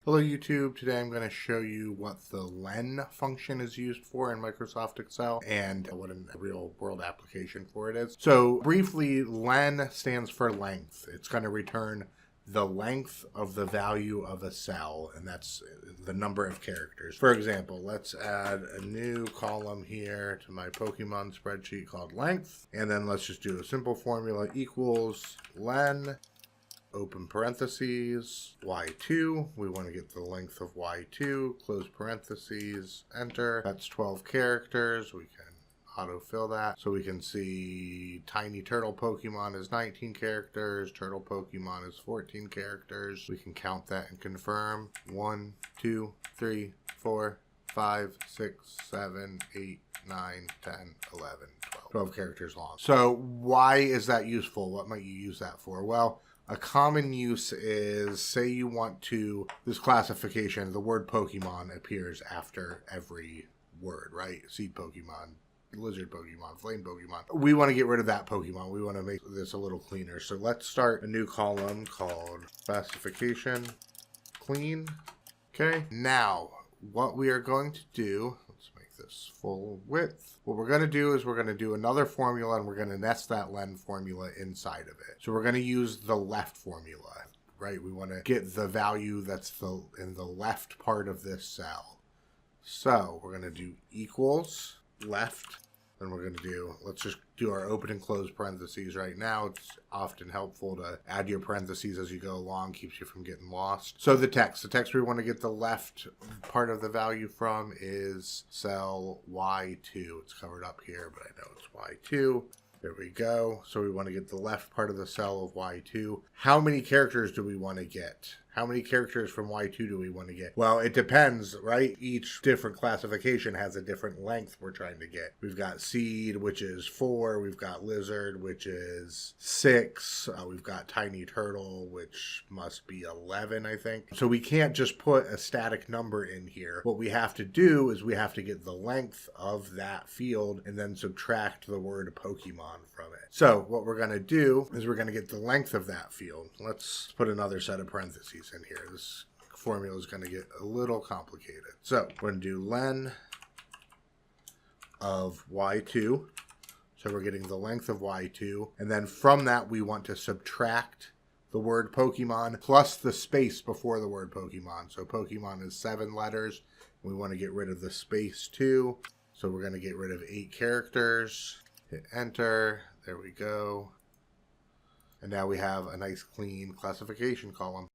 Hello YouTube, today I'm going to show you what the len function is used for in Microsoft Excel and what a real world application for it is. So briefly, len stands for length. It's going to return the length of the value of a cell, and that's the number of characters. For example, let's add a new column here to my Pokemon spreadsheet called length, and then let's just do a simple formula equals len open parentheses, y2, we want to get the length of y2, close parentheses, enter. That's 12 characters. We can autofill that. So we can see tiny turtle Pokemon is 19 characters, turtle Pokemon is 14 characters. We can count that and confirm. 1, 2, 3, 4, 5, 6, 7, 8, 9, 10, 11, 12 characters long. So why is that useful? What might you use that for? Well, a common use is, say you want to, this classification, the word Pokemon appears after every word, right? Seed Pokemon, lizard Pokemon, flame Pokemon. We want to get rid of that Pokemon. We want to make this a little cleaner. So let's start a new column called classification clean. Okay, now what we are going to do, let's make this full width. What we're going to do is we're going to do another formula, and we're going to nest that len formula inside of it. So we're going to use the left formula, right? We want to get the value that's in the left part of this cell. So we're going to do equals left. Then we're going to do, let's just do our open and close parentheses right now. It's often helpful to add your parentheses as you go along, keeps you from getting lost. So the text we want to get the left part of the value from is cell Y2. It's covered up here, but I know it's Y2. There we go. So we want to get the left part of the cell of Y2. How many characters do we want to get? How many characters from Y2 do we want to get? Well, it depends, right? Each different classification has a different length we're trying to get. We've got seed, which is 4. We've got lizard, which is 6. We've got tiny turtle, which must be 11, I think. So we can't just put a static number in here. What we have to do is we have to get the length of that field and then subtract the word Pokemon from it. So what we're going to do is we're going to get the length of that field. Let's put another set of parentheses in here. This formula is going to get a little complicated. So we're going to do len of y2. So we're getting the length of y2. And then from that, we want to subtract the word Pokemon plus the space before the word Pokemon. So Pokemon is 7 letters. We want to get rid of the space too. So we're going to get rid of 8 characters. Hit enter. There we go. And now we have a nice clean classification column.